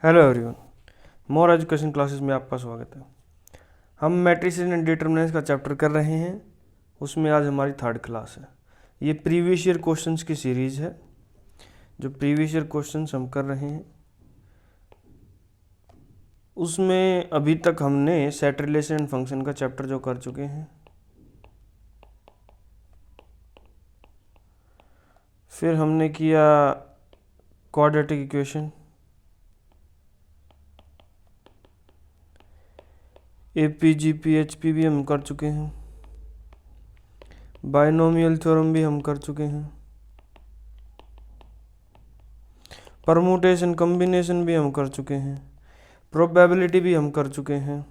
Hello everyone, more education classes में आपका स्वागत है। हम मैट्रिसेस एंड डिटरमिनेंट्स का चैप्टर कर रहे हैं। उसमें आज हमारी थर्ड क्लास है। ये प्रीवियस ईयर क्वेश्चंस की सीरीज़ है। जो प्रीवियस ईयर क्वेश्चंस हम कर रहे हैं उसमें अभी तक हमने सेट रिलेशन एंड फंक्शन का चैप्टर जो कर चुके हैं, फिर हमने किया quadratic equation, AP GP HP भी हम कर चुके हैं, बाइनोमियल थ्योरम भी हम कर चुके हैं, परमुटेशन कम्बिनेशन भी हम कर चुके हैं, प्रोबेबिलिटी भी हम कर चुके हैं,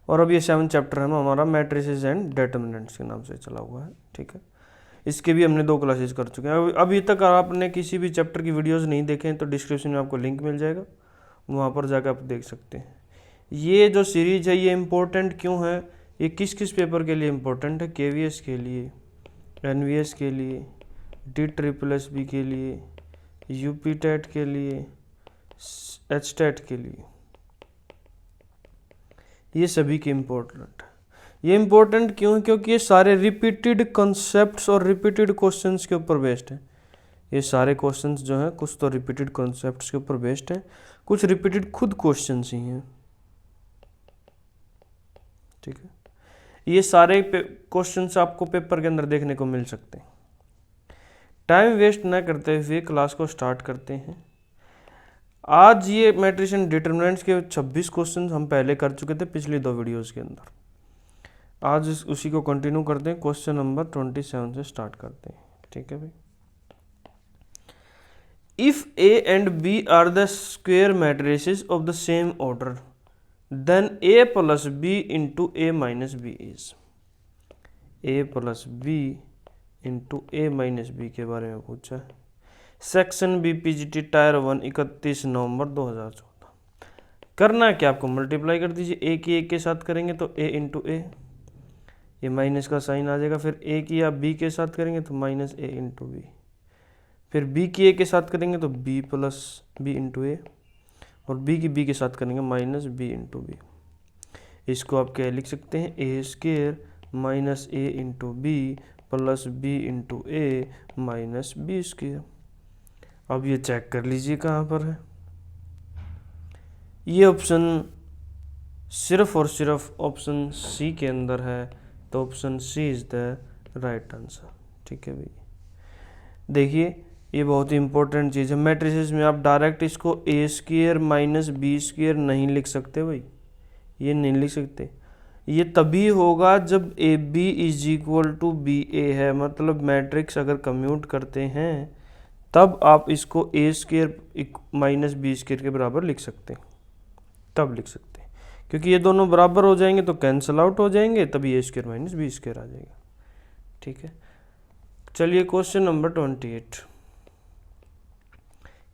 और अब ये 7 चैप्टर है हमारा मैट्रिसेस एंड डिटरमिनेंट्स के नाम से चला हुआ है। ठीक है, इसके भी हमने 2 क्लासेस कर चुके हैं। अभी तक आपने किसी भी चैप्टर की वीडियोस नहीं देखे हैं तो डिस्क्रिप्शन में आपको लिंक मिल जाएगा, वहाँ पर जाकर आप देख सकते हैं। ये जो सीरीज है ये इम्पोर्टेंट क्यों है, ये किस किस पेपर के लिए इम्पोर्टेंट है? KVS के लिए, NVS के लिए, DSSB के लिए, UP टेट के लिए, HTET के लिए, ये सभी के इम्पोर्टेंट है। ये इम्पोर्टेंट क्यों है? क्योंकि ये सारे रिपीटेड कॉन्सेप्ट्स और रिपीटेड क्वेश्चंस के ऊपर बेस्ड है। ये सारे क्वेश्चंस जो हैं कुछ तो रिपीटेड कॉन्सेप्ट्स के ऊपर बेस्ड हैं, कुछ रिपीटेड खुद क्वेश्चंस ही हैं। ठीक है, ये सारे क्वेश्चंस आपको पेपर के अंदर देखने को मिल सकते हैं। टाइम वेस्ट ना करते हुए क्लास को स्टार्ट करते हैं। आज ये मैट्रिक्स एंड डिटरमिनेंट्स के 26 क्वेश्चन हम पहले कर चुके थे पिछली 2 वीडियोस के अंदर। आज उसी को कंटिन्यू करते हैं, क्वेश्चन नंबर 27 से स्टार्ट करते हैं। ठीक है भाई, if A and B are the square matrices of the same order then A plus B into A minus B is। A plus B into A minus B के बारे में पूछा है। सेक्शन BPGT टायर 1 31 नवंबर 2014। करना है क्या आपको? मल्टीप्लाई कर दीजिए। A की A के साथ करेंगे तो A इंटू A, ये माइनस का साइन आ जाएगा। फिर A की आप B के साथ करेंगे तो माइनस A इंटू B, फिर B की A के साथ करेंगे तो B plus B into A, और B की B के साथ करेंगे माइनस B इंटू B। इसको आप क्या लिख सकते हैं? A square minus A into B plus B into A minus B square. अब ये चेक कर लीजिए कहाँ पर है। ये ऑप्शन सिर्फ और सिर्फ ऑप्शन C के अंदर है, तो option C is the right answer. ठीक है भाई, देखिए ये बहुत ही इंपॉर्टेंट चीज़ है। मैट्रिसेस में आप डायरेक्ट इसको A square minus B square नहीं लिख सकते भाई, ये नहीं लिख सकते। ये तभी होगा जब AB is equal to BA है, मतलब मैट्रिक्स अगर कम्यूट करते हैं तब आप इसको A square minus B square के बराबर लिख सकते हैं, तब लिख सकते हैं। क्योंकि ये दोनों बराबर हो जाएंगे तो कैंसिल आउट हो जाएंगे, तभी A square minus B square आ जाएगा। ठीक है, चलिए क्वेश्चन नंबर 28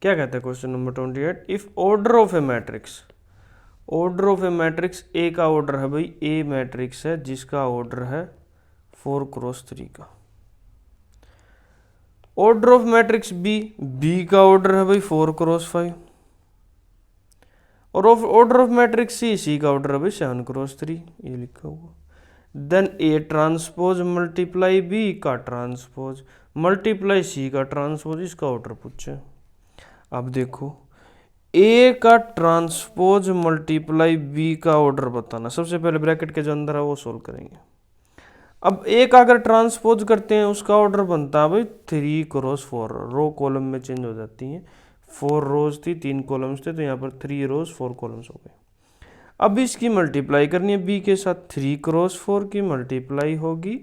क्या कहता है? Question number 28, if order of A matrix, order of A matrix A का ऑर्डर है भाई, A मैट्रिक्स है जिसका ऑर्डर है 4 क्रॉस 3 का। ऑर्डर ऑफ मैट्रिक्स B का ऑर्डर है भाई 4 क्रॉस 5, और ऑर्डर ऑफ मैट्रिक्स C का ऑर्डर है भाई 7 क्रॉस 3, ये लिखा हुआ। Then A transpose multiply B का ट्रांसपोज मल्टीप्लाई C का ट्रांसपोज, इसका ऑर्डर पूछे। अब देखो A का ट्रांसपोज मल्टीप्लाई B का ऑर्डर बताना। सबसे पहले ब्रैकेट के जो अंदर है वो सोल्व करेंगे। अब A का अगर ट्रांसपोज करते हैं उसका ऑर्डर बनता है भाई 3 क्रॉस 4, रो कॉलम में चेंज हो जाती हैं। 4 रोज थी, 3 कॉलम्स थे, तो यहाँ पर 3 रोज 4 कॉलम्स हो गए। अब इसकी मल्टीप्लाई करनी है B के साथ, 3 क्रॉस 4 की मल्टीप्लाई होगी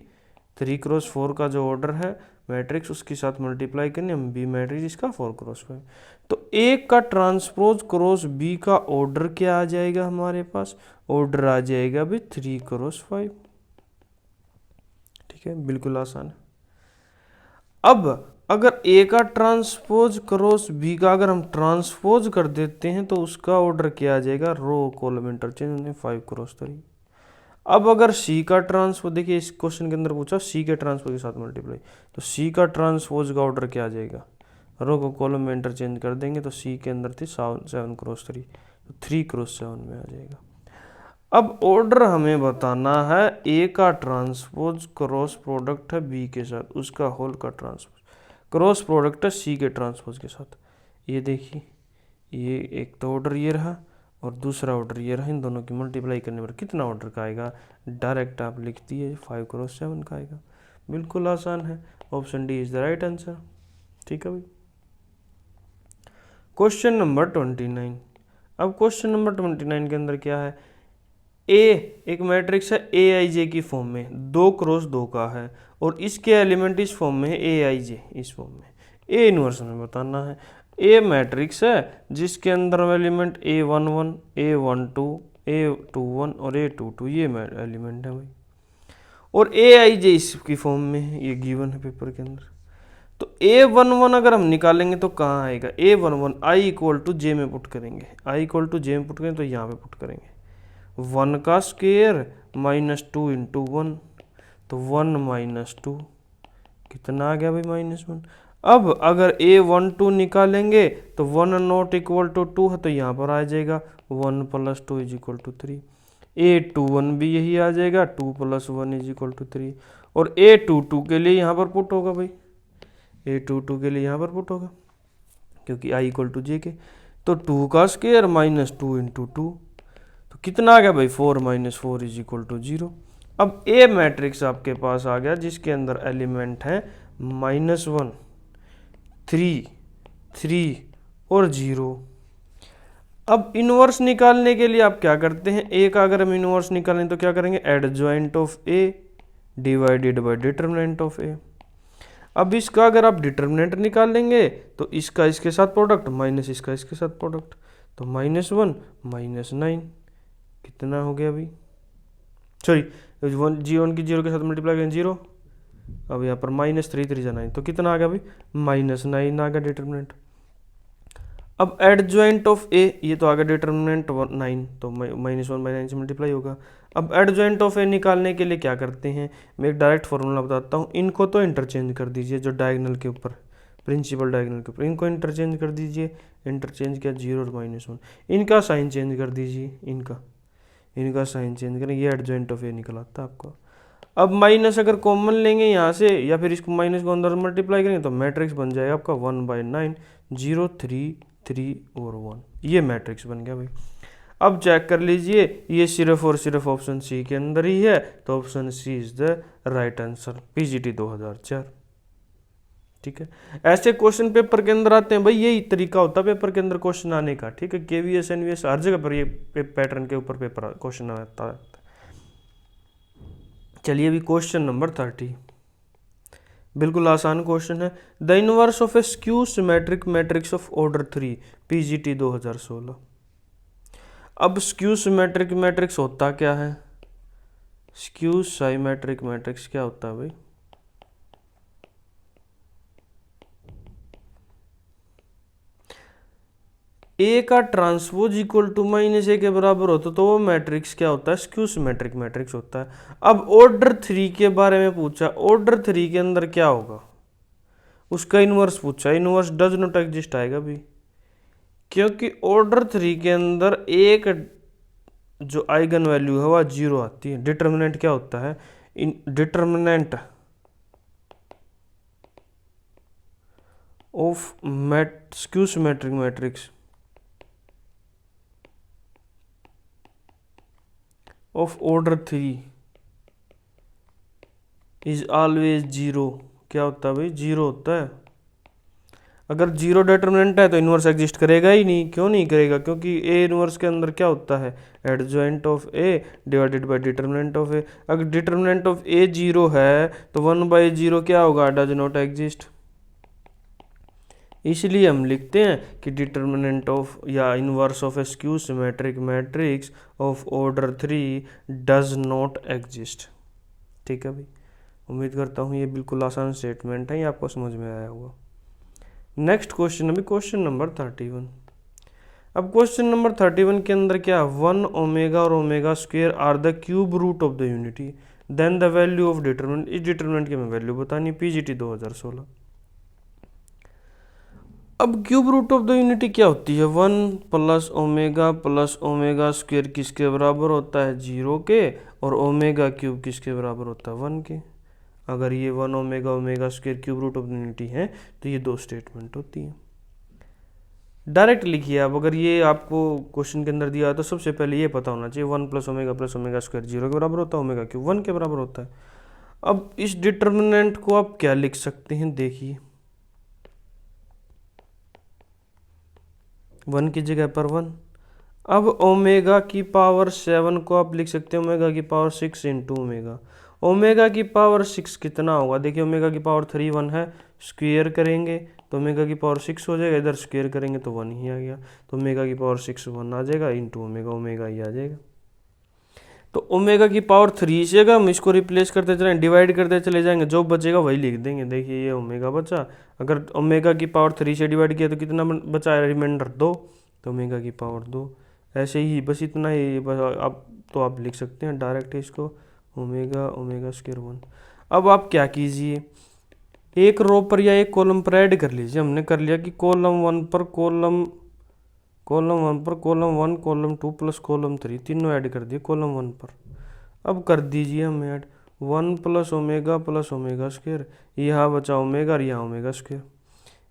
3 क्रॉस 4 का जो ऑर्डर है मैट्रिक्स उसके साथ मल्टीप्लाई करनी है B मैट्रिक्स इसका 4 क्रॉस 5। तो A का ट्रांसपोज क्रॉस B का ऑर्डर क्या आ जाएगा हमारे पास? ऑर्डर आ जाएगा भाई 3 क्रॉस 5। ठीक है, बिल्कुल आसान है। अब अगर A का ट्रांसपोज क्रॉस B का अगर हम ट्रांसपोज कर देते हैं तो उसका ऑर्डर क्या आ जाएगा? रो कॉलम इंटरचेंज होंगे 5 क्रॉस 3। अब अगर C का ट्रांसपोज, देखिए इस क्वेश्चन के अंदर पूछा C के ट्रांसपोज के साथ मल्टीप्लाई, तो C का ट्रांसपोज का ऑर्डर क्या आ जाएगा? रो को कॉलम में इंटरचेंज कर देंगे तो सी के अंदर थी 7 क्रॉस 3, तो 3 क्रॉस 7 में आ जाएगा। अब ऑर्डर हमें बताना है ए का ट्रांसपोज क्रॉस प्रोडक्ट है बी के साथ, उसका होल का ट्रांसपोज क्रॉस प्रोडक्ट है सी के ट्रांसपोज के साथ। ये देखिए, ये एक तो ऑर्डर ये रहा और दूसरा ऑर्डर ये रहा, इन दोनों की मल्टीप्लाई करने पर कितना ऑर्डर का आएगा, डायरेक्ट आप लिख दिए 5 क्रॉस 7 का आएगा। बिल्कुल आसान है, option D is the right answer. ठीक है भाई। Question number 29। अब क्वेश्चन नंबर 29 के अंदर क्या है, ए एक मैट्रिक्स है ए आई जे की फॉर्म में, 2 क्रॉस 2 का है और इसके एलिमेंट इस फॉर्म में है ए आई जे, इस फॉर्म में ए इनवर्स हमें बताना है। ए मैट्रिक्स है जिसके अंदर एलिमेंट A11, A12, A21 और A22 ये एलिमेंट है भाई, और ए आई जे इसकी फॉर्म में है, ये गिवन है पेपर के अंदर। तो A11 अगर हम निकालेंगे तो कहाँ आएगा, A11 आई इक्वल टू जे में पुट करेंगे, आई इक्वल टू जे में पुट करेंगे तो यहाँ पे पुट करेंगे 1 का स्क्वायर माइनस 2 इंटू 1, तो 1 माइनस 2 कितना आ गया भाई -1। अब अगर A12 निकालेंगे तो 1 नॉट इक्वल टू 2 है तो यहाँ पर आ जाएगा 1 plus 2 is equal to 3। A21 भी यही आ जाएगा 2 प्लस 1 इज इक्वल टू 3, और A22 के लिए यहाँ पर पुट होगा भाई, A22 के लिए यहाँ पर पुट होगा क्योंकि I इक्वल टू जे के, तो 2 का स्क्वायर माइनस 2 इंटू 2, तो कितना आ गया भाई 4 माइनस 4 इज इक्वल टू 0। अब ए मैट्रिक्स आपके पास आ गया जिसके अंदर एलिमेंट है -1, 3, 3 और 0। अब इनवर्स निकालने के लिए आप क्या करते हैं, ए का अगर हम इनवर्स निकालें तो क्या करेंगे, adjoint of A divided by determinant of A. अब इसका अगर आप डिटरमिनेंट निकाल लेंगे तो इसका इसके साथ प्रोडक्ट माइनस इसका इसके साथ प्रोडक्ट, तो -1 -9 कितना हो गया भाई, सॉरी G1 की 0 के साथ मल्टीप्लाई करें 0, अब यहाँ पर -3 3 9, तो कितना आ गया भाई -9 आ गया डिटरमिनेंट। अब एडजॉइंट ऑफ ए, ये तो आ गया डिटरमिनेंट 9, तो -1/9 से मल्टीप्लाई होगा। अब एडजॉइंट ऑफ ए निकालने के लिए क्या करते हैं, मैं एक डायरेक्ट फार्मूला बताता हूँ, इनको तो इंटरचेंज कर दीजिए, जो डायगोनल के ऊपर प्रिंसिपल डायगोनल के ऊपर इनको इंटरचेंज कर दीजिए, इंटरचेंज किया 0 और -1, इनका साइन चेंज कर दीजिए, इनका साइन चेंज करें, ये एडजॉइंट ऑफ ए निकल आता है आपको। अब माइनस अगर कॉमन लेंगे यहाँ से या फिर इसको माइनस को अंदर मल्टीप्लाई करेंगे तो मैट्रिक्स बन जाएगा आपका 1/9 0 3 3 और 1, ये मैट्रिक्स बन गया भाई। अब चेक कर लीजिए, ये सिर्फ और सिर्फ ऑप्शन सी के अंदर ही है, तो option C is the right answer, PGT 2004। ठीक है, ऐसे क्वेश्चन पेपर के अंदर आते हैं भाई, यही तरीका होता है पेपर के अंदर क्वेश्चन आने का। ठीक है, केवीएस एनवीएस हर जगह पर ये पैटर्न के ऊपर पेपर क्वेश्चन आता है। चलिए अभी क्वेश्चन नंबर 30, बिल्कुल आसान क्वेश्चन है। The inverse of A skew symmetric matrix of order 3 PGT 2016। अब स्क्यू सिमेट्रिक मैट्रिक्स होता क्या है, स्क्यू साइमेट्रिक मैट्रिक्स क्या होता है भाई, ए का ट्रांसपोज इक्वल टू -a के बराबर होता तो वो मैट्रिक्स क्या होता है, स्क्यू सिमेट्रिक मैट्रिक्स होता है। अब ऑर्डर 3 के बारे में पूछा, ऑर्डर 3 के अंदर क्या होगा, उसका इनवर्स पूछा, इनवर्स डज नॉट एग्जिस्ट आएगा भी, क्योंकि ऑर्डर 3 के अंदर एक जो आइगन वैल्यू है वह 0 आती है। डिटर्मिनेंट क्या होता है, determinant of skew symmetric matrix of order 3 is always 0। क्या होता है भाई, 0 होता है। अगर 0 डिटर्मिनेंट है तो इनवर्स एग्जिस्ट करेगा ही नहीं। क्यों नहीं करेगा, क्योंकि ए इनवर्स के अंदर क्या होता है, adjoint of A divided by determinant of A. अगर डिटर्मिनेंट ऑफ ए 0 है तो 1/0 क्या होगा, डज नॉट एग्जिस्ट। इसलिए हम लिखते हैं कि डिटर्मिनेंट ऑफ या inverse of A skew symmetric matrix of order 3 does not exist. ठीक है भाई, उम्मीद करता हूँ ये बिल्कुल आसान स्टेटमेंट है, ये आपको समझ में आया होगा। नेक्स्ट क्वेश्चन, अभी क्वेश्चन नंबर 31। अब क्वेश्चन नंबर 31 के अंदर क्या, 1 ओमेगा और omega square are the cube root of the unity, then the value of determinant. इस डिटर्मिनेंट की हमें वैल्यू बतानी, पीजीटी 2016। अब cube root of the unity क्या होती है, 1 + ओमेगा किसके बराबर होता है, 0 के, और ओमेगा क्यूब किसके बराबर होता है, 1 के। अगर ये 1 cube root of the unity है तो ये दो स्टेटमेंट होती है। डायरेक्ट लिखिए आप, अगर ये आपको क्वेश्चन के अंदर दिया तो सबसे पहले ये पता होना चाहिए 1 + ओमेगा 0 के बराबर होता है, ओमेगा क्यूब 1 के बराबर होता है। अब इस डिटर्मिनेंट को आप क्या लिख सकते हैं, देखिए 1 की जगह पर 1। अब ओमेगा की पावर 7 को आप लिख सकते हैं ओमेगा की पावर 6 इंटू ओमेगा। ओमेगा की पावर 6 कितना होगा, देखिए ओमेगा की पावर 3 1 है, स्क्वेयर करेंगे तो ओमेगा की पावर 6 हो जाएगा, इधर स्क्वेयर करेंगे तो 1 ही आ गया, तो ओमेगा की पावर 6 1 आ जाएगा, इंटू ओमेगा ओमेगा ही आ जाएगा। तो ओमेगा की पावर 3 से अगर हम इसको रिप्लेस करते चले, डिवाइड करते चले जाएंगे, जो बचेगा वही लिख देंगे। देखिए ये ओमेगा बचा, अगर ओमेगा की पावर 3 से डिवाइड किया तो कितना बचा है, रिमाइंडर 2, तो ओमेगा की पावर 2। ऐसे ही बस इतना ही, बस अब तो आप लिख सकते हैं डायरेक्ट इसको ओमेगा स्क्वायर 1। अब आप क्या कीजिए, एक रो पर या एक कॉलम पर ऐड कर लीजिए। हमने कर लिया कि कॉलम 1 पर कॉलम 1 कॉलम 2 प्लस कॉलम 3 तीनों ऐड कर दिए कॉलम 1 पर। अब कर दीजिए हम ऐड 1 + ओमेगा स्क्वायर, यहाँ बचा ओमेगा और यहाँ ओमेगा स्क्वायर,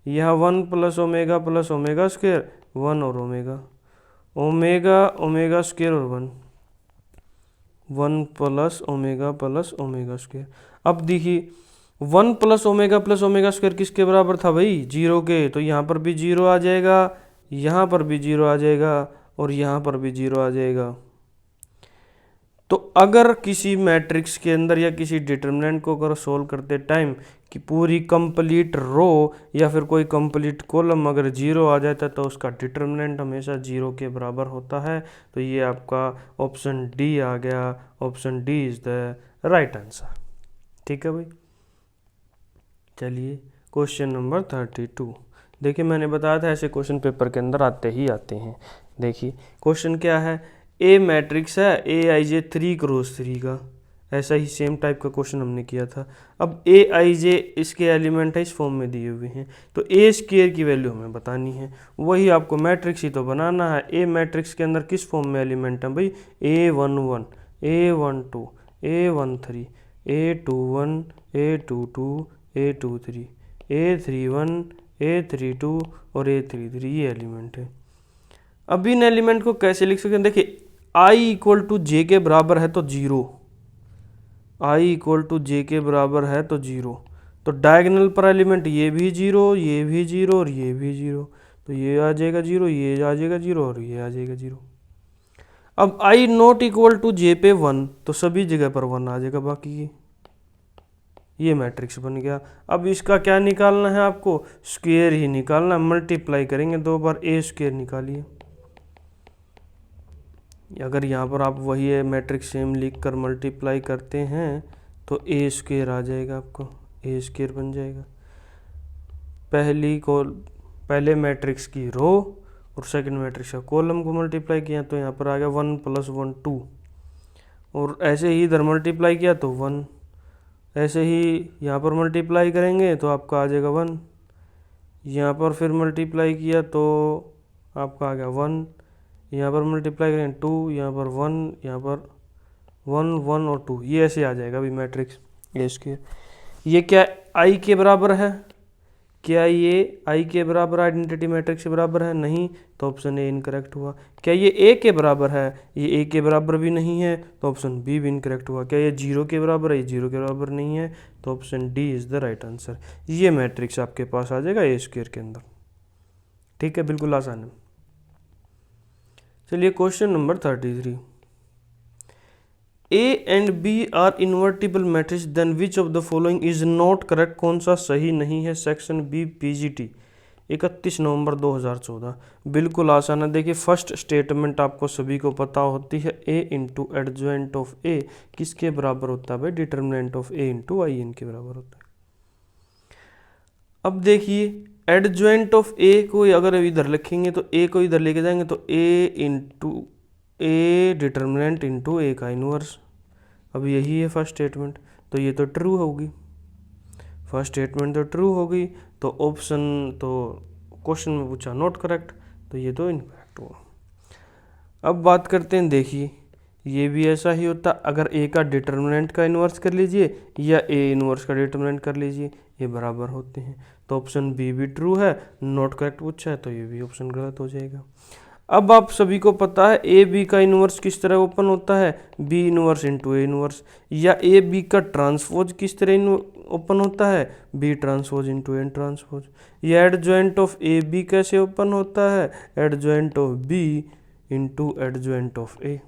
यहाँ 1 + ओमेगा स्क्वायर 1 और ओमेगा स्क्वायर और 1 + ओमेगा स्क्वायर। अब देखिए 1 + ओमेगा स्क्वायर किसके बराबर था भाई, 0 के, तो यहाँ पर भी 0 आ जाएगा, यहाँ पर भी 0 आ जाएगा, और यहाँ पर भी 0 आ जाएगा। तो अगर किसी मैट्रिक्स के अंदर या किसी डिटर्मिनेंट को अगर सोल्व करते टाइम कि पूरी कंप्लीट रो या फिर कोई कंप्लीट कॉलम अगर 0 आ जाता है तो उसका डिटर्मिनेंट हमेशा 0 के बराबर होता है। तो ये आपका ऑप्शन डी आ गया, option D is the right answer. ठीक है भाई, चलिए क्वेश्चन नंबर 32। देखिए मैंने बताया था ऐसे क्वेश्चन पेपर के अंदर आते ही आते हैं। देखिए क्वेश्चन क्या है, ए मैट्रिक्स है AIJ 3x3 का, ऐसा ही सेम टाइप का क्वेश्चन हमने किया था। अब AIJ इसके एलिमेंट है इस फॉर्म में दिए हुए हैं, तो ए स्क्वायर की वैल्यू हमें बतानी है, वही आपको मैट्रिक्स ही तो बनाना है। ए मैट्रिक्स के अंदर किस फॉर्म में एलिमेंट है भाई, A11 A12 A13 A21 A22 A23 A31 A32 और A33 ये एलिमेंट है। अब इन एलिमेंट को कैसे लिख सकते हैं, देखिए I = J के बराबर है तो 0, I = J के बराबर है तो 0, तो डायगोनल पर एलिमेंट ये भी 0 ये भी 0 और ये भी 0, तो ये आ जाएगा 0 ये आ जाएगा 0 और ये आ जाएगा 0। अब I ≠ J पे 1, तो सभी जगह पर 1 आ जाएगा, बाकी ये मैट्रिक्स बन गया। अब इसका क्या निकालना है आपको, स्क्वायर ही निकालना है, मल्टीप्लाई करेंगे 2 बार, ए स्क्वायर निकालिए। अगर यहाँ पर आप वही मैट्रिक्स सेम लिख कर मल्टीप्लाई करते हैं तो ए स्क्वायर आ जाएगा, आपको ए स्क्वायर बन जाएगा। पहले मैट्रिक्स की रो और सेकंड मैट्रिक्स का कॉलम को मल्टीप्लाई किया तो यहाँ पर आ गया 1 + 1 2, और ऐसे ही इधर मल्टीप्लाई किया तो 1, ऐसे ही यहाँ पर मल्टीप्लाई करेंगे तो आपका आ जाएगा 1, यहाँ पर फिर मल्टीप्लाई किया तो आपका आ गया 1, यहाँ पर मल्टीप्लाई करें 2, यहाँ पर 1, यहाँ पर 1 1 और 2, ये ऐसे आ जाएगा अभी मैट्रिक्स ए स्क्वायर। ये क्या आई के बराबर है, क्या ये आई के बराबर आइडेंटिटी मैट्रिक्स के बराबर है, नहीं, तो ऑप्शन ए इनकरेक्ट हुआ। क्या ये ए के बराबर है, ये ए के बराबर भी नहीं है, तो ऑप्शन बी भी इनकरेक्ट हुआ। क्या ये 0 के बराबर है, ये 0 के बराबर नहीं है, तो option D is the right answer. ये मैट्रिक्स आपके पास आ जाएगा ए स्क्वायर के अंदर। ठीक है, बिल्कुल आसान है। चलिए question number 33। A and B are invertible matrix then which of the following is not correct, कौन सा सही नहीं है, सेक्शन बी PGT 31 नवंबर 2014। बिल्कुल आसान है। देखिए फर्स्ट स्टेटमेंट आपको सभी को पता होती है, ए इंटू एडजॉइंट ऑफ ए किसके बराबर होता है भाई, determinant of A into IN के बराबर होता है। अब देखिए एडजॉइंट ऑफ ए को अगर इधर लिखेंगे तो ए को इधर लेके जाएंगे तो ए इंटू ए डिटर्मिनेंट इंटू ए का इनवर्स। अब यही है फर्स्ट स्टेटमेंट, तो ये तो ट्रू होगी, फर्स्ट स्टेटमेंट तो ट्रू होगी, तो ऑप्शन तो क्वेश्चन में पूछा नॉट करेक्ट, तो ये तो इनकरेक्ट हुआ। अब बात करते हैं, देखिए ये भी ऐसा ही होता, अगर ए का डिटर्मिनेंट का इन्वर्स कर लीजिए या ए इन्वर्स का डिटर्मिनेंट कर लीजिए, ये बराबर होते हैं, तो ऑप्शन बी भी ट्रू है, नॉट करेक्ट पूछा है तो ये भी ऑप्शन गलत हो जाएगा। अब आप सभी को पता है ए बी का इन्वर्स किस तरह ओपन होता है, B inverse into A inverse, या ए बी का ट्रांसपोज किस तरह ओपन होता है, B transpose into A transpose, या एडजॉइंट ऑफ ए बी कैसे ओपन होता है, adjoint of B into adjoint of A.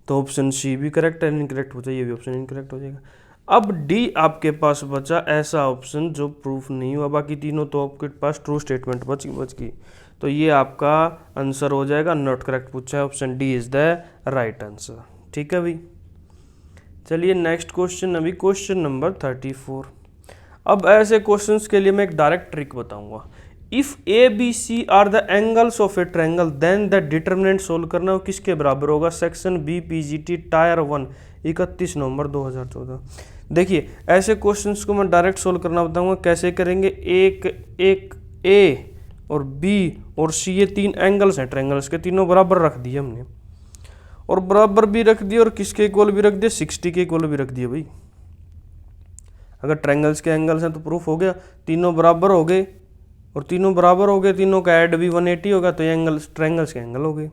तो ऑप्शन सी भी करेक्ट है, इनकरेक्ट हो जाए, ये भी ऑप्शन इनकरेक्ट हो जाएगा। अब डी आपके पास बचा ऐसा ऑप्शन जो प्रूफ नहीं हुआ, बाकी तीनों तो आपके पास ट्रू स्टेटमेंट बच गई, तो ये आपका आंसर हो जाएगा नॉट करेक्ट पूछा है, option D is the right answer. ठीक है भाई, चलिए नेक्स्ट क्वेश्चन, अभी क्वेश्चन नंबर 34। अब ऐसे क्वेश्चंस के लिए मैं एक डायरेक्ट ट्रिक बताऊंगा। If A B C are the angles of a triangle then the determinant solve करना हो किसके बराबर होगा, सेक्शन बी पीजीटी टायर 1 31 नवंबर 2014। देखिए ऐसे क्वेश्चंस को मैं डायरेक्ट सोल्व करना बताऊंगा, कैसे करेंगे, एक ए और बी और सी ये तीन एंगल्स हैं ट्रायंगल्स के, तीनों बराबर रख दिए हमने, और बराबर भी रख दिए और किसके इक्वल भी रख दिए, 60 के इक्वल भी रख दिए भाई। अगर ट्रायंगल्स के एंगल्स हैं तो प्रूफ हो गया, तीनों बराबर हो गए, और तीनों बराबर हो गए, तीनों का ऐड भी 180 होगा, तो ये एंगल्स ट्रायंगल्स के एंगल हो गए।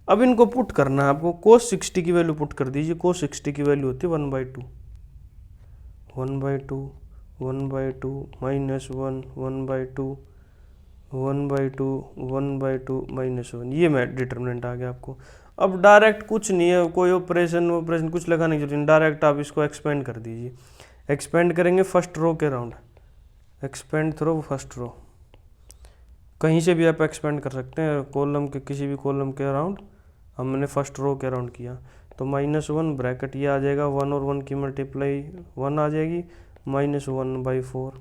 अब इनको पुट करना है आपको, cos 60 की वैल्यू पुट कर दीजिए, cos 60 की वैल्यू होती है 1/2 1/2 1/2 -1 1/2 1/2 1/2 -1, ये मैं डिटर्मिनेंट आ गया आपको। अब डायरेक्ट कुछ नहीं है, कोई ऑपरेशन कुछ लगाने की जरूरत नहीं, डायरेक्ट आप इसको एक्सपेंड कर दीजिए। एक्सपेंड करेंगे फर्स्ट रो के round, expand through first row, कहीं से भी आप एक्सपेंड कर सकते हैं, कॉलम के किसी भी कॉलम के अराउंड, हमने फर्स्ट रो के अराउंड किया, तो -1 ब्रैकेट ये आ जाएगा, 1 और 1 की मल्टीप्लाई 1 आ जाएगी, -1/4,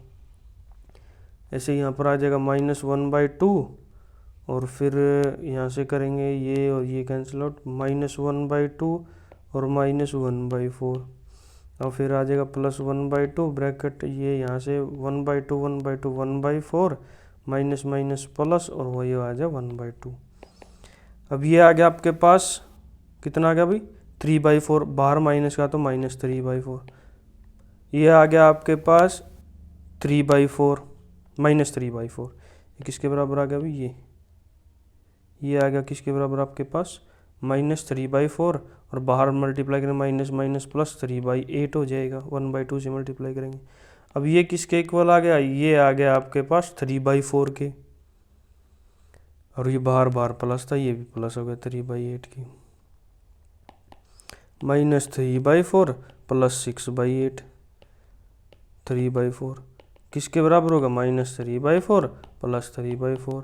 ऐसे यहाँ पर आ जाएगा -1/2, और फिर यहाँ से करेंगे ये और ये कैंसिल आउट, -1/2 और -1/4, और फिर आ जाएगा +1/2 ब्रैकेट, ये यहाँ से 1/2 1/2 1/4 माइनस माइनस प्लस, और वही आ जाए 1/2। अब ये आ गया आपके पास, कितना आ गया भाई, 3/4, बाहर माइनस का तो -3/4, ये आ गया आपके पास 3/4 -3/4, किसके बराबर आ गया भाई, ये आ गया किसके बराबर आपके पास, -3/4, और बाहर मल्टीप्लाई करेंगे माइनस माइनस प्लस 3/8 हो जाएगा, 1/2 से मल्टीप्लाई करेंगे। अब ये किसके इक्वल आ गया, ये आ गया आपके पास 3/4 के, और ये बाहर बाहर प्लस था, ये भी प्लस हो गया 3/8 की, -3/4 + 6/8, 3/4 किसके बराबर होगा, -3/4 + 3/4,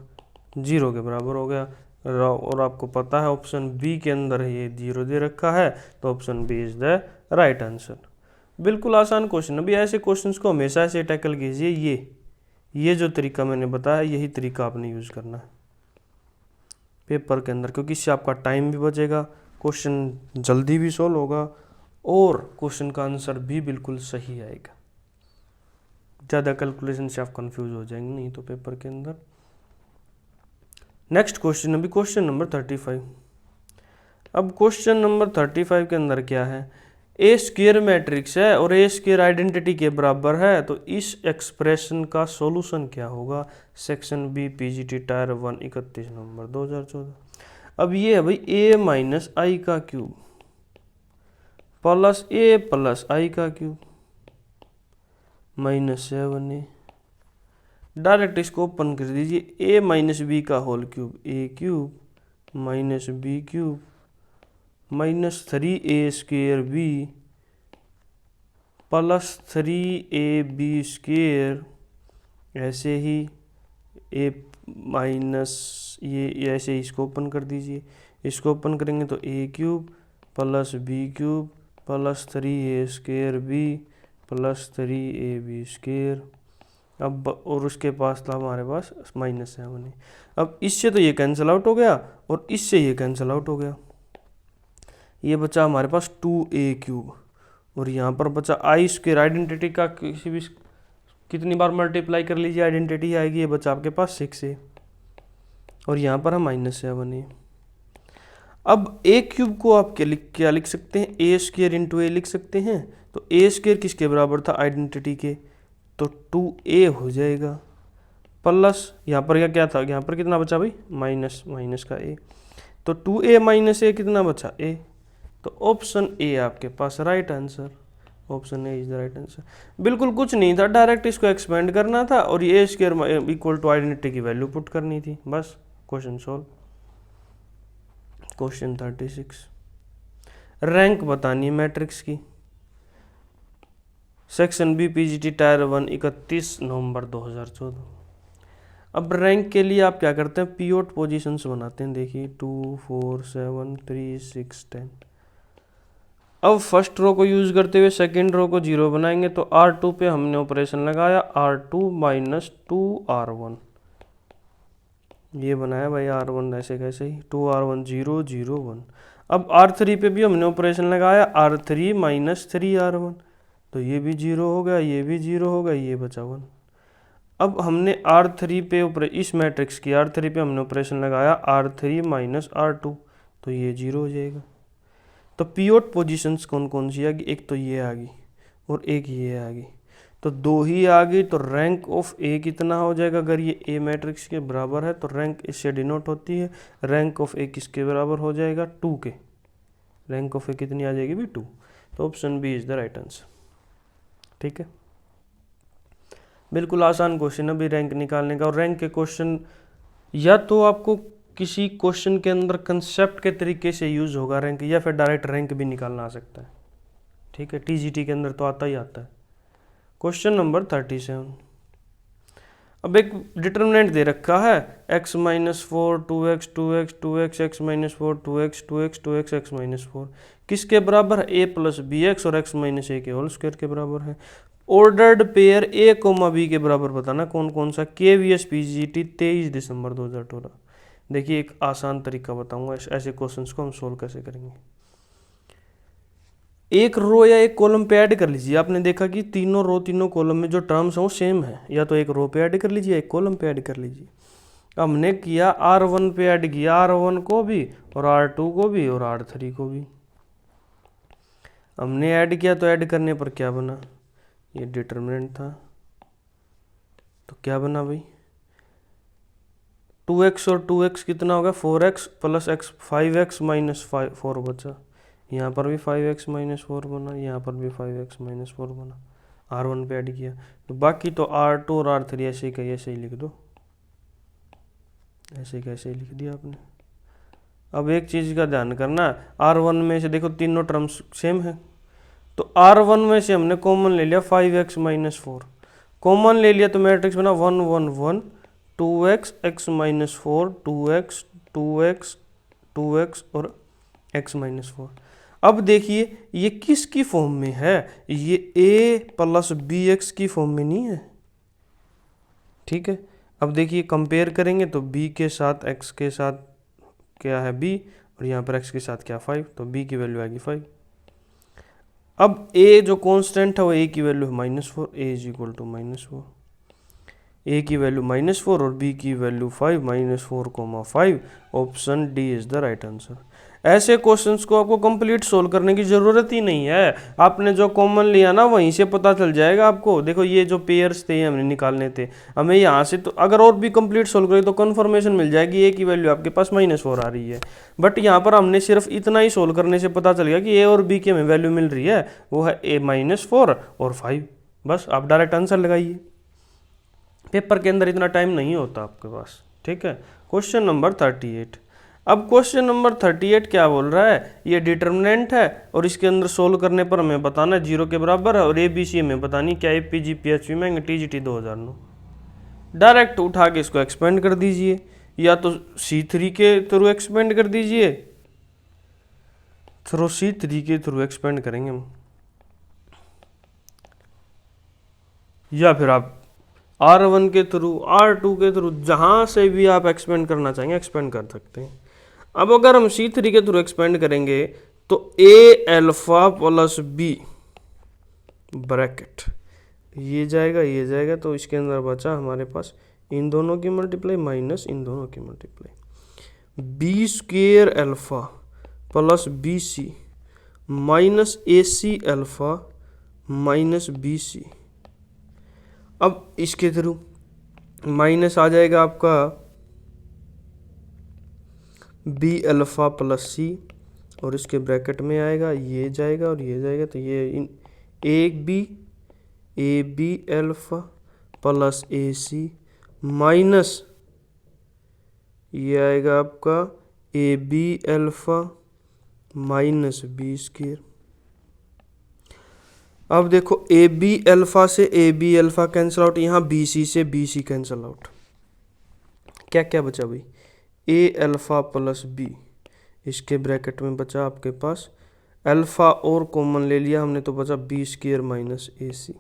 0 के बराबर हो गया। और आपको पता है ऑप्शन बी के अंदर ये 0 दे रखा है, तो option B is the right answer. बिल्कुल आसान क्वेश्चन। अभी ऐसे क्वेश्चंस को हमेशा से टैकल कीजिए, ये जो तरीका मैंने बताया यही तरीका आपने यूज करना है पेपर के अंदर, क्योंकि इससे आपका टाइम भी बचेगा, क्वेश्चन जल्दी भी सोल्व होगा, और क्वेश्चन का आंसर भी बिल्कुल सही आएगा। ज़्यादा कैलकुलेशन से आप कंफ्यूज हो जाएंगे नहीं तो पेपर के अंदर। नेक्स्ट क्वेश्चन, अभी क्वेश्चन नंबर 35। अब क्वेश्चन नंबर 35 के अंदर क्या है, ए स्क्वायर मैट्रिक्स है और ए स्क्वायर आइडेंटिटी के बराबर है, तो इस एक्सप्रेशन का सॉल्यूशन क्या होगा, सेक्शन बी पीजीटी टायर 1 31 नवंबर 2014। अब ये है भाई a माइनस आई का क्यूब प्लस a प्लस आई का क्यूब -7a, डायरेक्ट इसको ओपन कर दीजिए, a माइनस बी का whole cube a cube minus b cube -3a² b plus 3ab², ऐसे ही a माइनस ये ऐसे इसको ओपन कर दीजिए, इसको ओपन करेंगे तो a³ + b³ + 3a² b + 3ab², अब और उसके पास था हमारे पास -7। अब इससे तो ये कैंसिल आउट हो गया और इससे ये कैंसिल आउट हो गया, ये बचा हमारे पास 2a³ और यहाँ पर बचा आई स्क्वायर आइडेंटिटी का कितनी बार मल्टीप्लाई कर लीजिए आइडेंटिटी आएगी, ये बचा आपके पास 6a और यहाँ पर हम -7a। अब a क्यूब को आप क्या लिख सकते हैं, a स्क्वायर इंटू a लिख सकते हैं। तो a स्क्वायर किसके बराबर था, आइडेंटिटी के, तो 2a हो जाएगा प्लस यहाँ पर क्या था, यहाँ पर कितना बचा भाई, माइनस का a, तो 2a माइनस a कितना बचा a। तो ऑप्शन ए आपके पास right answer, option A is the right answer. बिल्कुल कुछ नहीं था, डायरेक्ट इसको एक्सपेंड करना था और ये स्क्वायर इक्वल टू आइडेंटिटी की वैल्यू पुट करनी थी, बस क्वेश्चन सॉल्व। क्वेश्चन 36, रैंक बतानी है मैट्रिक्स की, सेक्शन बी पीजीटी टायर 1 31 नवंबर 2014। अब रैंक के लिए आप क्या करते हैं, पीओट पोजीशंस बनाते हैं। देखिए 2 4 7 3 6 10। अब फर्स्ट रो को यूज करते हुए सेकंड रो को 0 बनाएंगे, तो R2 पे हमने ऑपरेशन लगाया, R2 माइनस 2R1, ये बनाया भाई R1 ऐसे कैसे ही, 2R1 0 0 1। अब R3 पे भी हमने ऑपरेशन लगाया, R3 माइनस 3R1, तो ये भी 0 हो गया, ये भी 0 हो गया, ये बचा 1। अब हमने R3 पे इस मैट्रिक्स की R3 पे हमने ऑपरेशन लगाया, R3 माइनस R2, तो ये 0 हो जाएगा। तो पीओट पोजीशंस कौन कौन सी आ गई, एक तो ये आ गई और एक ये आ गई, तो 2 ही आ गई। तो रैंक ऑफ ए कितना हो जाएगा, अगर ये ए मैट्रिक्स के बराबर है तो रैंक इससे डिनोट होती है, रैंक ऑफ ए किसके बराबर हो जाएगा, 2 के। रैंक ऑफ ए कितनी आ जाएगी भी 2, तो option B is the right answer. ठीक है, बिल्कुल आसान क्वेश्चन है अभी रैंक निकालने का। और रैंक के क्वेश्चन या तो आपको किसी क्वेश्चन के अंदर कंसेप्ट के तरीके से यूज होगा रैंक, या फिर डायरेक्ट रैंक भी निकालना आ सकता है। ठीक है, टीजीटी के अंदर तो आता ही आता है। क्वेश्चन नंबर 37, अब एक डिटरमिनेंट दे रखा है x minus 4 2x 2x 2x x minus 4 2x 2x 2x x minus 4 किसके बराबर है, a प्लस बी एक्स और x माइनस ए के होल स्क्वायर के बराबर है। Ordered pair a comma b के बराबर बताना कौन कौन सा, KVS PGT 23 दिसंबर 2018। देखिए एक आसान तरीका बताऊंगा ऐसे क्वेश्चंस को हम सोल्व कैसे करेंगे। एक रो या एक कॉलम पे ऐड कर लीजिए, आपने देखा कि तीनों रो तीनों कॉलम में जो टर्म्स हैं वो सेम है, या तो एक रो पे ऐड कर लीजिए एक कॉलम पे ऐड कर लीजिए। हमने किया R1 पे ऐड किया, R1 को भी और R2 को भी और R3 को भी हमने ऐड किया, तो ऐड करने पर क्या बना, ये डिटरमिनेंट था, तो क्या बना भाई 2x और 2x कितना होगा 4x plus x 5x minus 4 बचा, यहाँ पर भी 5x माइनस 4 बना, यहाँ पर भी 5x माइनस 4 बना, R1 पे ऐड किया। तो बाकी तो R2 और R3 ऐसे ही ऐसे ही लिख दो, ऐसे कैसे ही लिख दिया आपने। अब एक चीज़ का ध्यान करना, R1 में से देखो तीनों टर्म्स सेम है, तो R1 में से हमने कॉमन ले लिया 5x माइनस 4, कॉमन ले लिया तो मैट्रिक्स बना 1 1 1 2x x minus 4 2x 2x 2x और x माइनस 4। अब देखिए ये किसकी फॉर्म में है, ये a प्लस बी एक्स की फॉर्म में नहीं है। ठीक है, अब देखिए कंपेयर करेंगे तो b के साथ x के साथ क्या है b, और यहाँ पर x के साथ क्या 5, तो b की वैल्यू आएगी 5। अब a जो कांस्टेंट है वो a की वैल्यू है -4, a is equal to -4, a की वैल्यू -4 और b की value 5 -4, 5, option D is the right answer. ऐसे क्वेश्चंस को आपको कंप्लीट सोल्व करने की ज़रूरत ही नहीं है, आपने जो कॉमन लिया ना वहीं से पता चल जाएगा आपको। देखो ये जो पेयर्स थे हमने निकालने थे, हमें यहाँ से तो अगर और भी कंप्लीट सोल्व करें तो कन्फर्मेशन मिल जाएगी a की वैल्यू आपके पास -4 आ रही है, बट यहाँ पर हमने सिर्फ इतना ही सोल्व करने से पता चल गया कि a और b की हमें वैल्यू मिल रही है, वो है a -4 और 5। बस आप डायरेक्ट आंसर लगाइए, पेपर के अंदर इतना टाइम नहीं होता आपके पास। ठीक है, क्वेश्चन नंबर 38। अब क्वेश्चन नंबर 38 क्या बोल रहा है, ये डिटरमिनेंट है और इसके अंदर सोल्व करने पर हमें बताना 0 के बराबर है, और ABC हमें बतानी क्या है, PG PHP में TGT 2009। डायरेक्ट उठा के इसको एक्सपेंड कर दीजिए, या तो C3 के थ्रू एक्सपेंड कर दीजिए, C3 के थ्रू एक्सपेंड करेंगे हम, या फिर आप R1 के थ्रू R2 के थ्रू जहां से भी आप एक्सपेंड करना चाहेंगे एक्सपेंड कर सकते हैं। अब अगर हम C3 के थ्रू एक्सपेंड करेंगे तो A alpha plus B bracket ये जाएगा, तो इसके अंदर बचा हमारे पास इन दोनों की मल्टीप्लाई माइनस इन दोनों की multiply, B square alpha plus B C minus A C alpha minus B C. अब इसके थ्रू माइनस आ जाएगा आपका बी अल्फा प्लस सी, और इसके ब्रैकेट में आएगा ये जाएगा और ये जाएगा, तो ये इन A B alpha plus A C minus ये आएगा आपका A B alpha minus B square. अब देखो ए बी अल्फा से A B alpha cancel out, यहाँ बी सी से बी सी कैंसिल आउट, क्या क्या बचा भाई, ए अल्फा प्लस बी, इसके ब्रैकेट में बचा आपके पास अल्फा और कॉमन ले लिया हमने तो बचा बी स्क्वेयर माइनस ए सी।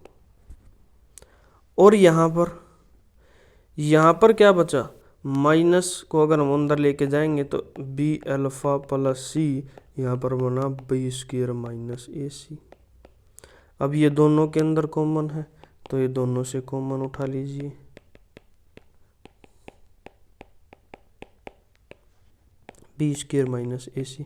और यहाँ पर क्या बचा, माइनस को अगर हम अंदर लेके जाएंगे तो बी अल्फा प्लस सी, यहाँ पर बना बी स्क्वेयर माइनस ए सी। अब ये दोनों के अंदर कॉमन है तो ये दोनों से कॉमन उठा लीजिए, बी स्क्वेयर माइनस ए सी।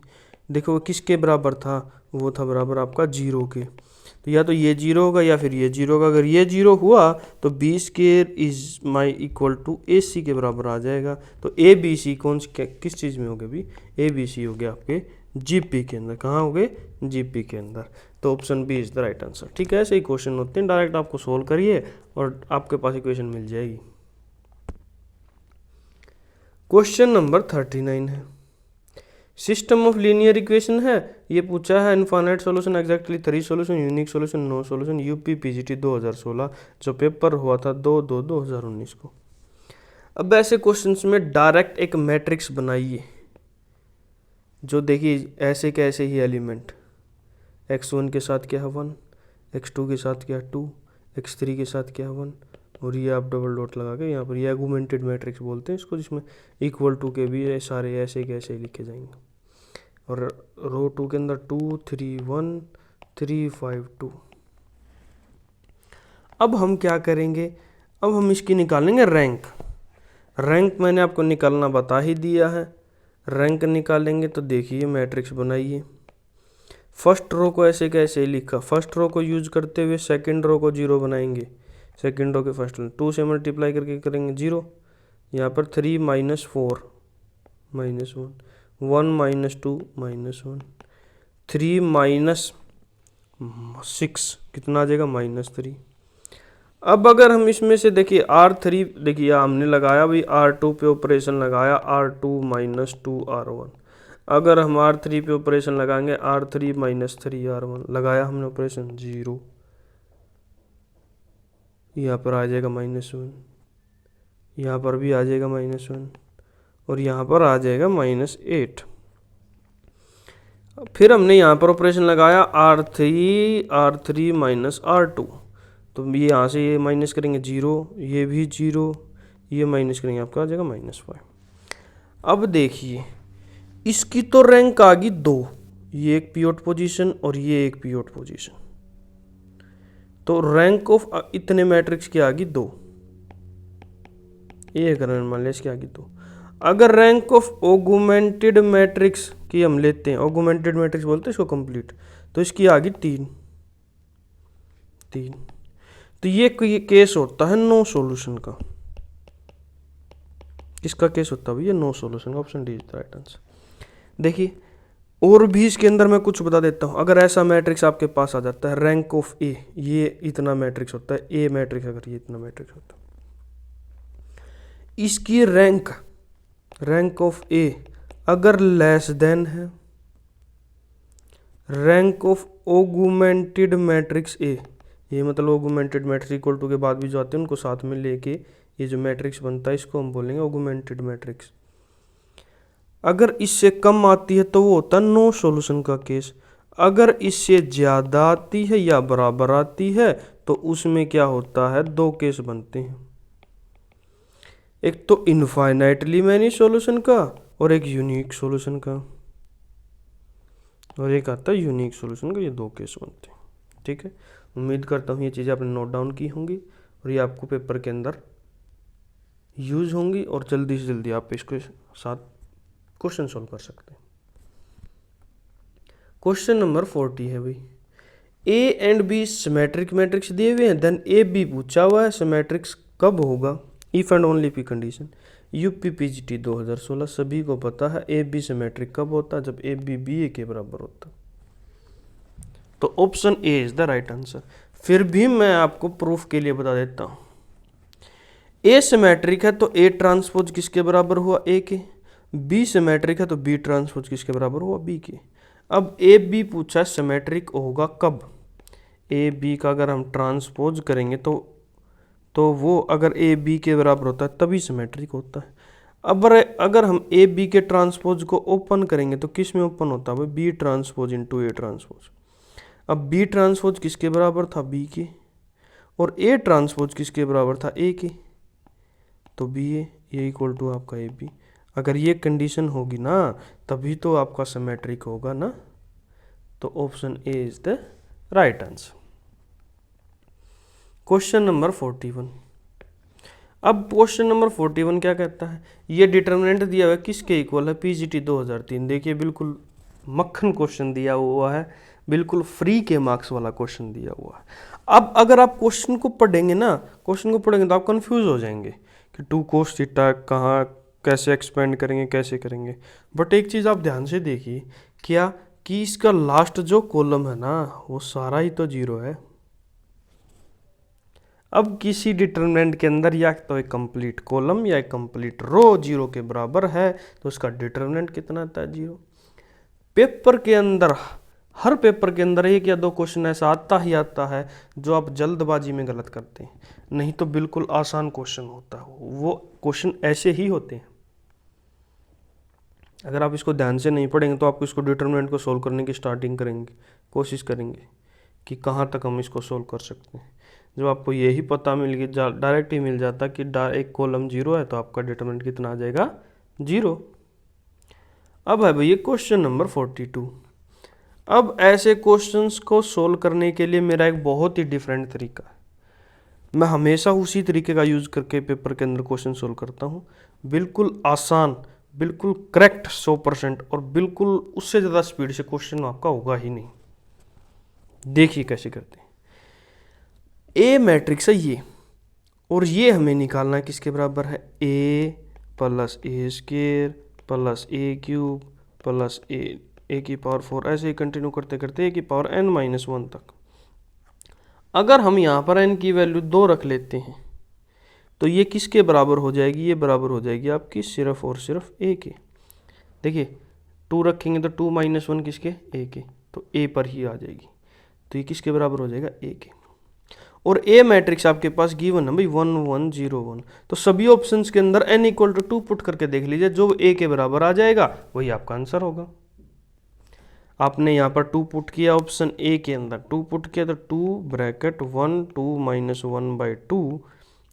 देखो वो किसके बराबर था, वो था बराबर आपका जीरो के, तो या तो ये जीरो होगा या फिर ये जीरो होगा। अगर ये जीरो हुआ तो B square is my equal to A C के बराबर आ जाएगा। तो ए बी सी किस चीज़ में हो गया भी, ए बी सी हो गया आपके जीपी के अंदर। कहाँ हो गए, जीपी के अंदर। तो option B is the right answer. ठीक है, ऐसे ही क्वेश्चन होते हैं, डायरेक्ट आपको सोल्व करिए और आपके पास इक्वेशन मिल जाएगी। क्वेश्चन नंबर 39 है, सिस्टम ऑफ लीनियर इक्वेशन है, ये पूछा है infinite solution, exactly 3 solution, unique solution, no solution, UP PGT 2016, जो पेपर हुआ था 2/2/2019 को। अब ऐसे क्वेश्चंस में डायरेक्ट एक मैट्रिक्स बनाइए, जो देखिए ऐसे के ऐसे ही एलिमेंट, x1 के साथ क्या है 1, x2 के साथ क्या है 2, x3 के साथ क्या है 1, और ये आप डबल डॉट लगा के यहाँ पर ये आर्गुमेंटेड मैट्रिक्स बोलते हैं इसको, जिसमें इक्वल टू के भी सारे ऐसे के ऐसे लिखे जाएंगे। और रो 2 के अंदर 2 3 1 3 5 2। अब हम क्या करेंगे, अब हम इसकी निकालेंगे रैंक। रैंक मैंने आपको निकालना बता ही दिया है। रैंक निकालेंगे तो देखिए मैट्रिक्स बनाइए, फर्स्ट रो को ऐसे कैसे लिखा, फर्स्ट रो को यूज करते हुए सेकंड रो को 0 बनाएंगे, सेकंड रो के फर्स्ट 2 से मल्टीप्लाई करके करेंगे 0, यहाँ पर 3 minus 4 minus 1, 1 minus 2 minus 1, 3 minus 6 कितना आ जाएगा -3। अब अगर हम इसमें से देखिए R3, देखिए हमने लगाया भाई R2 पे ऑपरेशन लगाया, R2 माइनस 2 R1। अगर हम R3 पे ऑपरेशन लगाएंगे R3 माइनस 3 R1, लगाया हमने ऑपरेशन 0, यहाँ पर आ जाएगा -1, यहाँ पर भी आ जाएगा -1, और यहाँ पर आ जाएगा -8। फिर हमने यहाँ पर ऑपरेशन लगाया R3 माइनस R2, तो ये यहाँ से ये माइनस करेंगे 0, ये भी 0, ये माइनस करेंगे आपका आ जाएगा -5। अब देखिए इसकी तो रैंक आ गई 2, ये एक पिवट पोजीशन और ये एक पिवट पोजीशन, तो रैंक ऑफ इतने मैट्रिक्स की आ गई 2, ये अगर मान लिया इसकी आ गई 2। अगर रैंक ऑफ ऑगुमेंटेड मैट्रिक्स की हम लेते हैं, ऑगुमेंटेड मैट्रिक्स बोलते हैं इसको कंप्लीट, तो इसकी आ गई 3। तो ये केस होता है नो सॉल्यूशन का। किसका केस होता है भैया, नो सॉल्यूशन का। Option D is the right answer. देखिए और भी इसके अंदर मैं कुछ बता देता हूँ। अगर ऐसा मैट्रिक्स आपके पास आ जाता है रैंक ऑफ ए, ये इतना मैट्रिक्स होता है, ए मैट्रिक्स अगर ये इतना मैट्रिक्स होता है, इसकी रैंक ऑफ ए अगर लेस देन है rank of augmented matrix A, ये मतलब ऑगुमेंटेड मैट्रिक्स इक्वल टू के बाद भी जो आते हैं उनको साथ में लेके ये जो मैट्रिक्स बनता है इसको हम बोलेंगे ऑगुमेंटेड मैट्रिक्स। अगर इससे कम आती है तो वो होता है नो सॉल्यूशन का केस। अगर इससे ज़्यादा आती है या बराबर आती है तो उसमें क्या होता है, 2 केस बनते हैं, एक तो इनफाइनाइटली मैनी सॉल्यूशन का और एक यूनिक सॉल्यूशन का, और एक आता है यूनिक सॉल्यूशन का। ये 2 केस बनते हैं। ठीक है, उम्मीद करता हूँ ये चीज़ें आपने नोट डाउन की होंगी और ये आपको पेपर के अंदर यूज होंगी और जल्दी से जल्दी आप इसके साथ क्वेश्चन सॉल्व कर सकते हैं। क्वेश्चन नंबर 40 है भाई, A and B symmetric matrix दिए हुए हैं, देन ए बी पूछा हुआ है सिमेट्रिक्स कब होगा, if and only P condition. UP PGT 2016 सभी को पता है ए बी सिमेट्रिक कब होता है, जब ए बी बी ए के बराबर होता। तो option A is the right answer. फिर भी मैं आपको प्रूफ के लिए बता देता हूं, ए सिमेट्रिक है तो ए ट्रांसपोज किसके बराबर हुआ, ए के। बी सिमेट्रिक है तो बी ट्रांसपोज किसके बराबर हुआ, बी के। अब ए बी पूछा सिमेट्रिक होगा कब, ए बी का अगर हम ट्रांसपोज करेंगे तो वो अगर ए बी के बराबर होता है तभी सिमेट्रिक होता है। अब अगर हम ए बी के ट्रांसपोज को ओपन करेंगे तो किस में ओपन होता है, B transpose into A transpose. अब बी ट्रांसपोज किसके बराबर था, बी के, और ए ट्रांसपोज किसके बराबर था, ए के, तो बी ए ये इक्वल टू आपका ए बी। अगर ये कंडीशन होगी ना तभी तो आपका सिमेट्रिक होगा ना, तो option A is the right answer. Question number 41। अब क्वेश्चन नंबर 41 क्या कहता है, ये डिटर्मिनेंट दिया हुआ है किसके इक्वल है, पीजीटी 2003। देखिए बिल्कुल मक्खन क्वेश्चन दिया हुआ है, बिल्कुल फ्री के मार्क्स वाला क्वेश्चन दिया हुआ है। अब अगर आप क्वेश्चन को पढ़ेंगे ना, क्वेश्चन को पढ़ेंगे तो आप कंफ्यूज हो जाएंगे कि 2 cos थीटा कहाँ कैसे एक्सपेंड करेंगे, कैसे करेंगे। बट एक चीज़ आप ध्यान से देखिए, क्या कि इसका लास्ट जो कॉलम है ना वो सारा ही तो जीरो है। अब किसी डिटरमिनेंट के अंदर या तो एक कंप्लीट कॉलम या एक कंप्लीट रो जीरो के बराबर है तो उसका डिटरमिनेंट कितना आता है, जीरो। पेपर के अंदर, हर पेपर के अंदर 1 या 2 क्वेश्चन ऐसा आता ही आता है जो आप जल्दबाजी में गलत करते हैं, नहीं तो बिल्कुल आसान क्वेश्चन होता है, वो क्वेश्चन ऐसे ही होते हैं। अगर आप इसको ध्यान से नहीं पढ़ेंगे तो आप इसको डिटरमिनेंट को सोल्व करने की स्टार्टिंग करेंगे, कोशिश करेंगे कि कहाँ तक हम इसको सोल्व कर सकते हैं। जब आपको यही पता मिल गया, डायरेक्ट ही मिल जाता कि एक कॉलम जीरो है तो आपका डिटरमिनेंट कितना आ जाएगा, जीरो। अब है भैया क्वेश्चन नंबर 42। अब ऐसे क्वेश्चंस को सोल्व करने के लिए मेरा एक बहुत ही डिफरेंट तरीका है। मैं हमेशा उसी तरीके का यूज़ करके पेपर के अंदर क्वेश्चन सोल्व करता हूँ, बिल्कुल आसान, बिल्कुल करेक्ट 100%, और बिल्कुल उससे ज़्यादा स्पीड से क्वेश्चन आपका होगा ही नहीं। देखिए कैसे करते हैं। ए मैट्रिक्स है ये, और ये हमें निकालना है किसके बराबर है, ए प्लस ए स्क्वायर प्लस ए क्यूब प्लस ए की पावर 4, ऐसे ही कंटिन्यू करते करते ए की पावर n-1 तक। अगर हम यहाँ पर n की वैल्यू 2 रख लेते हैं तो ये किसके बराबर हो जाएगी, ये बराबर हो जाएगी आपकी सिर्फ और सिर्फ a के। देखिए 2 रखेंगे तो 2-1 किसके, a के, तो a पर ही आ जाएगी, तो ये किसके बराबर हो जाएगा, a के। और ए मैट्रिक्स आपके पास गिवन है भाई 1 1 0 1, तो सभी ऑप्शंस के अंदर n इक्वल टू 2 पुट करके देख लीजिए, जो a के बराबर आ जाएगा वही आपका आंसर होगा। आपने यहाँ पर 2 पुट किया ऑप्शन ए के अंदर, 2 पुट किया तो 2 ब्रैकेट 1 2 माइनस 1/2,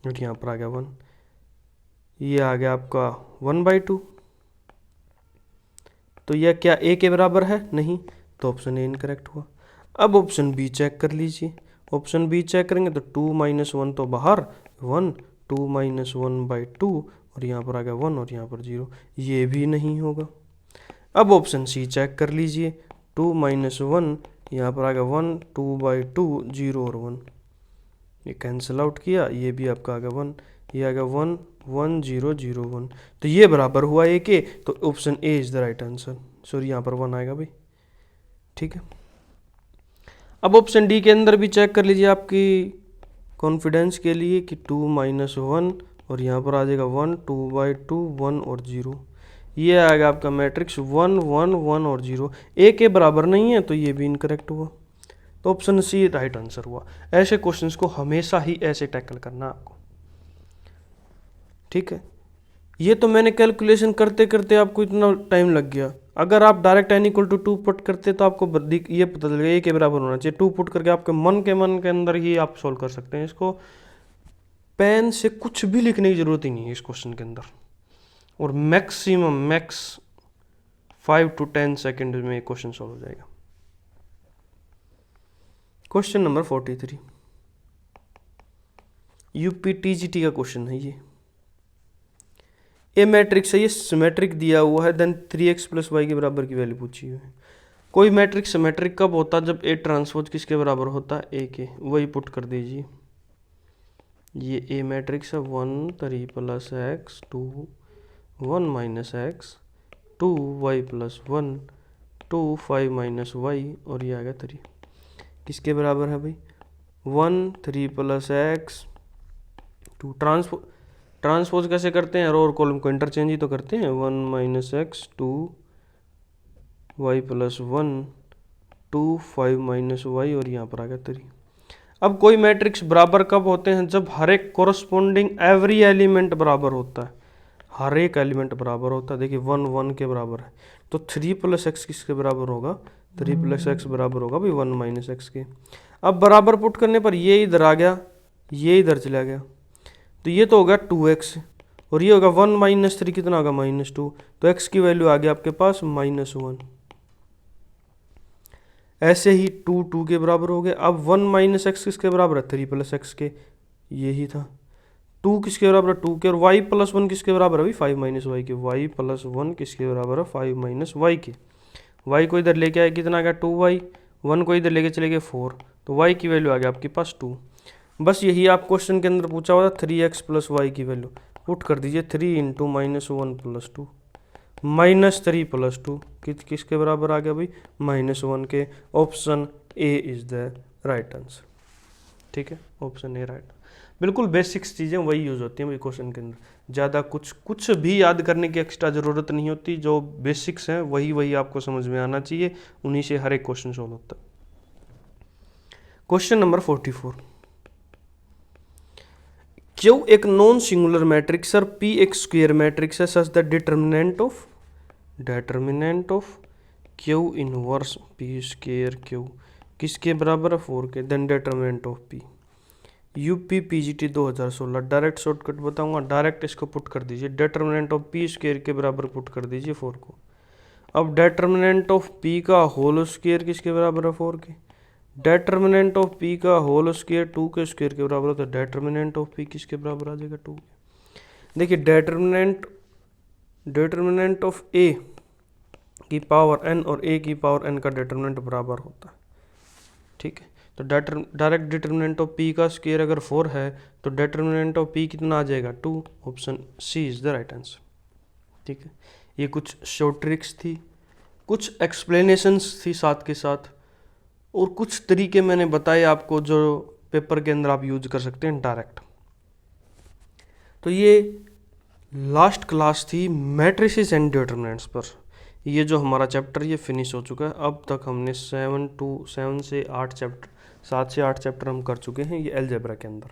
और यहाँ पर आ गया 1, ये आ गया आपका 1/2। तो यह क्या ए के बराबर है, नहीं, तो ऑप्शन ए इनकरेक्ट हुआ। अब ऑप्शन बी चेक कर लीजिए, ऑप्शन बी चेक करेंगे तो 2-1 तो बाहर, 1 2 माइनस 1/2, और यहाँ पर आ गया 1 और यहाँ पर 0, ये भी नहीं होगा। अब ऑप्शन सी चेक कर लीजिए, 2-1, यहाँ पर आ गया 1 2/2 0 और 1, ये कैंसिल आउट किया, ये भी आपका आ गया 1, ये आ गया 1 1 0 0 1, तो ये बराबर हुआ ए के, तो option A is the right answer. Sorry यहाँ पर 1 आएगा भाई, ठीक है। अब ऑप्शन डी के अंदर भी चेक कर लीजिए आपकी कॉन्फिडेंस के लिए कि 2-1, और यहाँ पर आ जाएगा 1 2/2 1 और 0, ये आएगा आपका मैट्रिक्स 1 1 1 और 0, ए के बराबर नहीं है तो ये भी इनकरेक्ट हुआ, तो ऑप्शन सी राइट आंसर हुआ। ऐसे क्वेश्चंस को हमेशा ही ऐसे टैकल करना आपको, ठीक है। ये तो मैंने कैलकुलेशन करते करते आपको इतना टाइम लग गया, अगर आप direct n equal to 2 put करते तो आपको ये पता चलेगा ए के बराबर होना चाहिए। 2 पुट करके आपके मन के अंदर ही आप सोल्व कर सकते हैं इसको, पेन से कुछ भी लिखने की जरूरत ही नहीं है इस क्वेश्चन के अंदर, और मैक्स 5 to 10 सेकेंड में क्वेश्चन सॉल्व हो जाएगा। क्वेश्चन नंबर 43 यूपीटीजीटी का क्वेश्चन है ये। ए मैट्रिक्स है, ये सिमेट्रिक दिया हुआ है, देन 3x + y के बराबर की वैल्यू पूछी हुई है। कोई मैट्रिक्स सिमेट्रिक कब होता है? जब ए ट्रांसपोज किसके बराबर होता है? ए के। वही पुट कर दीजिए। ये ए मैट्रिक्स है 1 3 + x 2 1 - x 2 y + 1 2 5 - y और ये आ गया 3। किसके बराबर है भाई? 1 3 + x 2 ट्रांसपोज कैसे करते हैं? रो और कॉलम को इंटरचेंज ही तो करते हैं। 1 - x 2 y + 1 2 5 - y और यहाँ पर आ गया 3। अब कोई मैट्रिक्स बराबर कब होते हैं? जब हर एक कोरस्पोंडिंग एवरी एलिमेंट बराबर होता है। हर एक एलिमेंट बराबर होता है। देखिए 1 1 के बराबर है, तो 3 + x किसके बराबर होगा? 3 + x बराबर होगा भाई 1 - x के। अब बराबर पुट करने पर ये इधर आ गया, ये इधर चला गया, तो ये तो होगा 2x और ये होगा 1 - 3 कितना होगा? -2। तो x की वैल्यू आ गया आपके पास -1। ऐसे ही 2 2 के बराबर हो गए। अब 1 - x किसके बराबर है? 3 + x के। यही था। 2 किसके बराबर है? 2 के। और y + 1 किसके बराबर है? 5 - y के। y + 1 किसके बराबर है? 5 - y के। y को इधर लेके आए, कितना आ गया? 2y। 1 को इधर लेके चले गए 4, तो y की वैल्यू आ गया आपके पास 2। बस यही आप क्वेश्चन के अंदर पूछा हुआ था। 3x + y की वैल्यू पुट कर दीजिए। 3 × -1 + 2 -3 + 2 किसके बराबर आ गया भाई? -1 के। Option A is the right answer. ठीक है, ऑप्शन ए राइट। बिल्कुल बेसिक्स चीज़ें वही यूज होती हैं भाई क्वेश्चन के अंदर। ज़्यादा कुछ भी याद करने की एक्स्ट्रा ज़रूरत नहीं होती। जो बेसिक्स हैं वही आपको समझ में आना चाहिए, उन्हीं से हर एक क्वेश्चन सॉल्व होता है। क्वेश्चन नंबर 44 क्यू एक नॉन सिंगुलर मैट्रिक्स सर पी एक स्क्वायर मैट्रिक्स है such the determinant of Q inverse P square Q किसके बराबर है? 4 के। Then determinant of P. UP PGT 2016 direct shortcut बताऊंगा, डायरेक्ट इसको पुट कर दीजिए। डिटर्मिनेंट ऑफ पी स्क्वायर के बराबर पुट कर दीजिए 4 को। अब डिटर्मिनेंट ऑफ पी का होल स्क्वायर किसके बराबर है? 4 के। डिटर्मिनेंट ऑफ पी का होल स्क्वायर 2 के स्क्वायर के बराबर है, तो डिटर्मिनेंट ऑफ पी किसके बराबर आ जाएगा? 2 के। देखिए डिटर्मिनेंट ऑफ ए की पावर n और a की पावर n का डिटर्मिनेंट बराबर होता है। ठीक है, तो डायरेक्ट डिटर्मिनेंट ऑफ p का स्क्वायर अगर 4 है तो डिटर्मिनेंट ऑफ p कितना आ जाएगा? 2। Option C is the right answer. ठीक है, ये कुछ शॉर्ट ट्रिक्स थी, कुछ एक्सप्लेनेशंस थी साथ के साथ, और कुछ तरीके मैंने बताए आपको जो पेपर के अंदर आप यूज कर सकते हैं डायरेक्ट। तो ये लास्ट क्लास थी मैट्रिसेस एंड डिटर्मिनेंट्स पर। ये जो हमारा चैप्टर ये फिनिश हो चुका है। अब तक हमने 7 से 8 चैप्टर 7 से 8 चैप्टर हम कर चुके हैं ये अलजेब्रा के अंदर।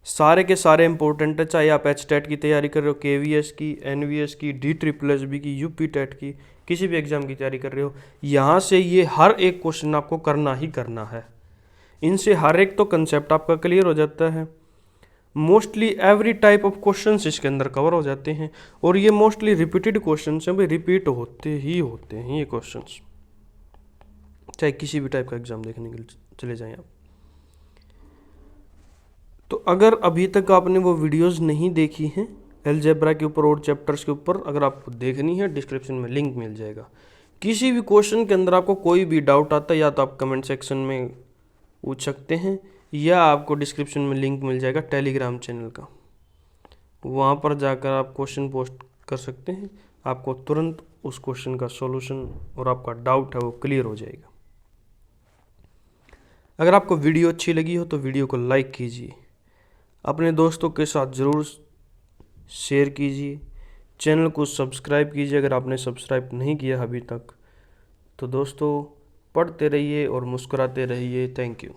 सारे के सारे इंपॉर्टेंट है, चाहे आप HTET की तैयारी कर रहे हो, KVS की, NVS की, DSSS की, UP TET की, किसी भी एग्जाम की तैयारी कर रहे हो, यहाँ से ये हर एक क्वेश्चन आपको करना ही करना है। इनसे हर एक तो कंसेप्ट आपका क्लियर हो जाता है। Mostly every type of questions इसके अंदर कवर हो जाते हैं, और ये मोस्टली रिपीटेड क्वेश्चंस हैं भाई, रिपीट होते हैं ये क्वेश्चंस, चाहे किसी भी टाइप का एग्जाम देखने के लिए चले जाएं आप। तो अगर अभी तक आपने वो वीडियोस नहीं देखी हैं अलजेब्रा के ऊपर और चैप्टर्स के ऊपर, अगर आपको देखनी है डिस्क्रिप्शन में लिंक मिल जाएगा। किसी भी क्वेश्चन के अंदर आपको कोई भी डाउट आता है या तो आप कमेंट सेक्शन में पूछ सकते हैं, या आपको डिस्क्रिप्शन में लिंक मिल जाएगा टेलीग्राम चैनल का, वहाँ पर जाकर आप क्वेश्चन पोस्ट कर सकते हैं। आपको तुरंत उस क्वेश्चन का सॉल्यूशन और आपका डाउट है वो क्लियर हो जाएगा। अगर आपको वीडियो अच्छी लगी हो तो वीडियो को लाइक कीजिए, अपने दोस्तों के साथ ज़रूर शेयर कीजिए, चैनल को सब्सक्राइब कीजिए अगर आपने सब्सक्राइब नहीं किया अभी तक। तो दोस्तों पढ़ते रहिए और मुस्कुराते रहिए। Thank you.